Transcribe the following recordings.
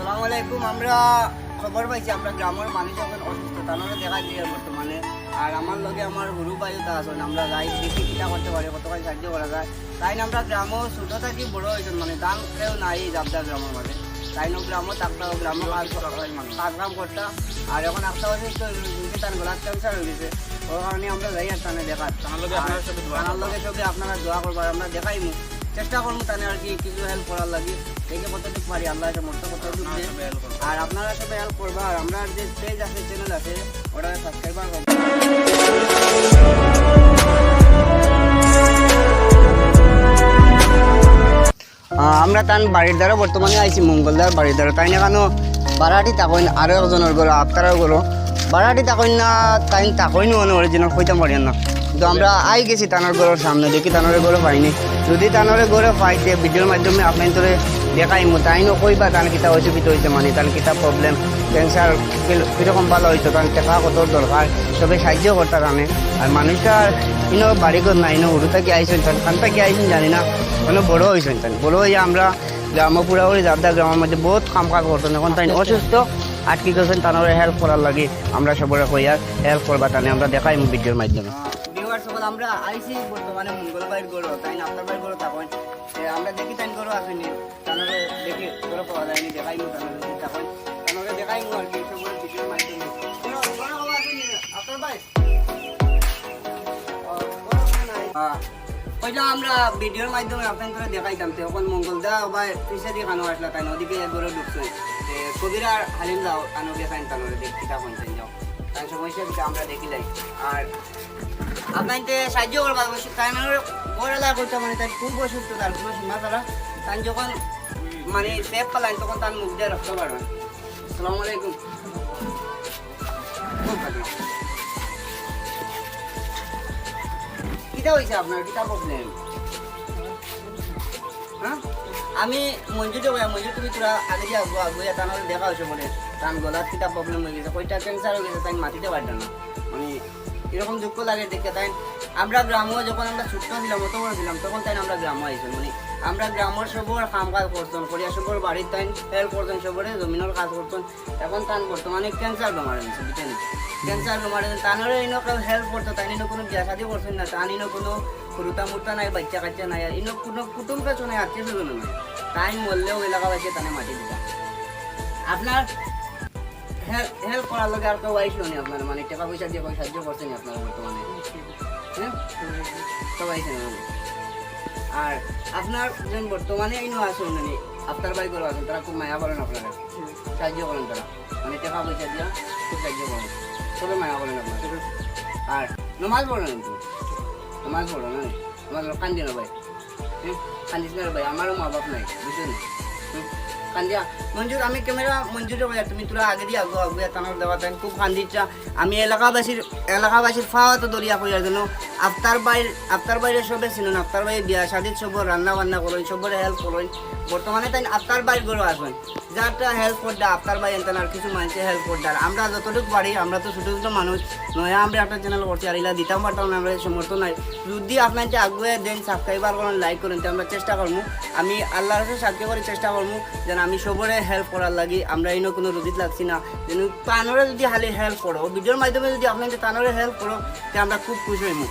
আসসালামু আলাইকুম। আমরা খবর পাইছি আমরা গ্রামের মানুষ এখন অসুস্থ, তাহলে দেখা দিয়ে বর্তমানে। আর আমার লগে আমার হরু বায়ুতা আসুন, আমরা যাই দেখি কিটা করতে পারি, কতখানি সাহায্য করা যায়। তাই না আমরা গ্রামও ছোটো থাকি বড় হয়েছেন, মানে দাম কেউ নাই যাবদার গ্রামের মাঝে। তাই না গ্রামও থাকতে গ্রামও কাজ কাম করতাম। আর এখন একটা অসুস্থ তার গলার ক্যান্সার হয়ে গেছে, ওর কারণে আমরা যাই আর টানে দেখার তার লগে সঙ্গে আপনারা দোয়া করবার, আমরা দেখাইমু, চেষ্টা করবো তাহলে আর কি কিছু হেল্প করার লাগে। দেখে কতটুকু পারি আল্লাহ সমর্থ কতটুকু দেয়। আর আপনারা সবাই হেল্প করবা। আর আমরা যে পেজ আছে, চ্যানেল আছে, ওটা সাবস্ক্রাইবার করবো। আমরা তার বাড়ির দ্বারা বর্তমানে আইছি মঙ্গলদার বাড়ির দ্বারা। তাই না কেন বারাটি তাকইন আরও একজনের গরো আপনারাও গরো বারাটি তাকইন না, তাই তাকইন অরিজিনাল হইতাম পারেন না। তো আমরা আই গেছি তানোর ঘরের সামনে, দেখি তানোরে ঘরে পাইনি। যদি তানোরে ঘরে পাইতে ভিডিওর মাধ্যমে আপনার তোরে দেখাইমু, তাইনও কইবা তান কিতা অসুবিধা হয়েছে, মানে তার কিতা প্রবলেম, ক্যান্সার কীরকম ভালো হইতো, তার টাকা কত দরকার, সবাই সাহায্য করতে জানে। আর মানুষটার ইনো বাড়িঘর নাই, ইনো উড়ু থেকে আইসেন, কান থেকে আইসেন জানি না, কোনো বড়ো হয়েছেন। তাই বড়ো হয়ে আমরা গ্রামপুরা করে যাবদা গ্রামের মধ্যে বহুত কাম কাজ করতেন। এখন তাই অসুস্থ আটকি গেছেন, তানোরে হেল্প করার লাগে আমরা সবরে কইয়া হেল্প করবা, তাহলে আমরা দেখাইমু ভিডিওর মাধ্যমে। আমরা আইসি বর্তমানে মঙ্গলবার গরো, তাই না আপনার বাড়ি গরো থাকেন, আমরা দেখি তাই গরো আসেনি, তাহলে দেখি গরো পাওয়া যায়নি, দেখাইমু তাহলে থাকেন, তাহলে দেখাইমু আর কি সব ভিডিওর মাধ্যমে। আপনার ভাই ওইটা আমরা ভিডিওর মাধ্যমে আপনাদের দেখাইতাম। তখন মঙ্গলদা বা ফিসারি কানো আসলা, তাই ওদিকে গরো ঢুকছে কবিরা হালিম যাও কানো দেখাইন, তাহলে দেখি তখন যাও তাই সমস্যা আমরা দেখিলাই। আর আপনাকে সাহায্য করবা, তাই বড় এলাকা করতে, মানে তার খুব অসুস্থ, তার কোনো সীমা তারা তাই যখন মানে সেফ পালাইন তখন তার মুখ দিয়ে রক্ত বাড়বেন। আসসালামু আলাইকুম। কিটা হয়েছে আপনার, কিটা প্রবলেম? হ্যাঁ আমি মঞ্জুরে মঞ্জু, তুমি তোরা আগে দিয়ে আগুয়া তাহলে দেখা হয়েছে বলে তার গলার কিটা প্রবলেম হয়ে গেছে, কয়টা ক্যান্সার হয়ে গেছে, তাই মাটিতে পারতাম না, মানে এরকম দুঃখ লাগে দেখে। তাই আমরা গ্রামও যখন আমরা ছোট্ট ছিলাম, অত বড় ছিলাম, তখন তাই আমরা গ্রামও আইসি, মানে আমরা গ্রামের সবর কাম কাজ করতাম, করিয়া সবর বাড়ির তাই হেল্প করতেন, সবরে জমিনের কাজ করতেন। এখন তান বর্তমানে ক্যান্সার বেমার হয়েছে, বুঝলেন, ক্যান্সার বেমার হয়েছে। তানরে ইনো কেউ হেল্প করতো, তাই ইনো কোনো বিয়া শাদি করছেন না, তান ইনো কোনো খুরুতা মুরতা নাই, বাচ্চা কাচ্চা নাই, আর ইনো কোনো কুটুম কাছে নাই, আত্মীয় স্বজন নাই, তাই মরলেও এলাকা বাচ্চা তানে মাটি দিতাম। আপনার হেল্প করার লগে আর কেউ আইসলো নি আপনার, মানে টাকা পয়সা দিয়ে সাহায্য করছেন আপনারা বর্তমানে? হ্যাঁ সবাই আইসেন। আর আপনার যেন বর্তমানে ইনো আসুন, মানে আপনার বাড়ি করে আসেন, তারা খুব মায়া করেন আপনারা, সাহায্য করেন তারা, মানে টাকা পয়সা দিয়া খুব সাহায্য করেন, সবাই মায়া করেন আপনার। আর নমাজ পড়েন, কিন্তু নমাজ পড়ো না, নমাজ কান্দি না ভাই, কান্দিস না ভাই, আমারও মা বাপ নাই, বুঝলেন, কান্দিয়া মঞ্জুর। আমি ক্যামেরা মঞ্জুরে ভাইয়া, তুমি তোরা আগে দিয়ে আগুয়া তানোর দেওয়া, তাই খুব কান্দিচ্ছা। আমি এলাকাবাসীর ফাওয়া তো দরিয়া করিয়ার জন্য আফতার বাইরে সবে ছিলেন, আফতার বাইরে বিয়া শাদির সব রান্না বান্না করেন, সবরে হেল্প করেন। বর্তমানে তাই আফতার বাইর করে আসবেন, যারটা হেল্প করতে আফতার বাই এনতেন, আর কিছু মানুষের হেল্প করতে। আর আমরা যতটুকু পারি, আমরা তো ছোটো ছোটো মানুষ নয়, আমরা একটা চ্যানেল করছি, আর এগুলা দিতাম পারতাম না, আমরা সমর্থন নাই। যদি আপনাকে আগুয়ে দেন, সাবস্ক্রাইবার করেন, লাইক করেন, তো আমরা চেষ্টা করবো, আমি আল্লাহর কাছে সাহায্য করে চেষ্টা করবো যেন আমি সবরে হেল্প করার লাগি। আমরা ইনো কোনো রুজিত লাগছি না, যেন তানরে যদি হালি হেল্প করো, ভিডিওর মাধ্যমে যদি আপনাকে তানরে হেল্প করো, তো আমরা খুব খুশি হইমু।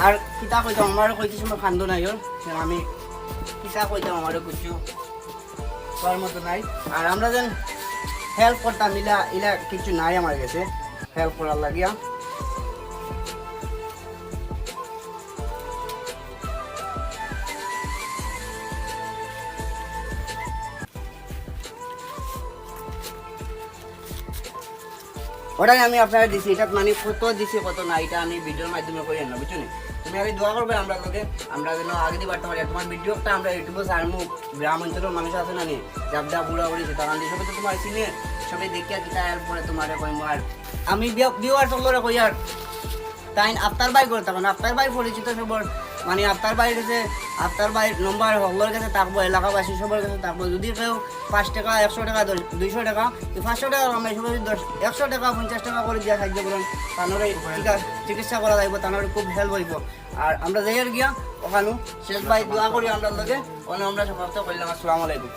আর কিতা কইতাম, আমারও কইতে সময় খান্দ নাই ওর, আমি কিতা কইতাম আমারও কিছু করার মতো নাই। আর আমরা যেন হেল্প করতাম, ইলা কিছু নাই আমার কাছে হেল্প করার লাগিয়া। ওটাই আমি আপনারা দিছি, এটা মানে কত দিছি কত না, এটা আমি ভিডিওর মাধ্যমে করি না, বুঝছো না। তুমি আগে দোয়া করবে আমরা লোকে, আমরা যেন আগে দিয়ে বাড়তে পারি। তোমার ভিডিওটা আমরা ইউটিউবে সারমু, গ্রাম অঞ্চলের মানুষ আছে না, নিয়ে যাবদা বুড়া বুড়ি তারা সবাই তো তোমার চিনে, সবাই দেখিয়া কিতা হেল্প করে তোমার কইম। আর আমি বিওয়ার চলরে কই, আর তাই আফতার বাই করে তখন আফতার বাই পরিচিত সবর, মানে আফতার বাই গেছে, আফতার বাই নম্বর সকলের কাছে থাকবো, এলাকাবাসী সবার কাছে থাকবো। যদি কেউ 5 টাকা 100 টাকা 200 টাকা 500 টাকা আমরা সবাই 100 টাকা 50 টাকা করে দিয়ে সাহায্য করেন, তাহলে চিকিৎসা করা যাইব, তাহলে খুব হেল্প হইব। আর আমরা যাই আর গিয়া ওখানে শেষ ভাই দোয়া করি আমরা লগে, আমরা সমাপ্ত করলাম। আসসালামু আলাইকুম।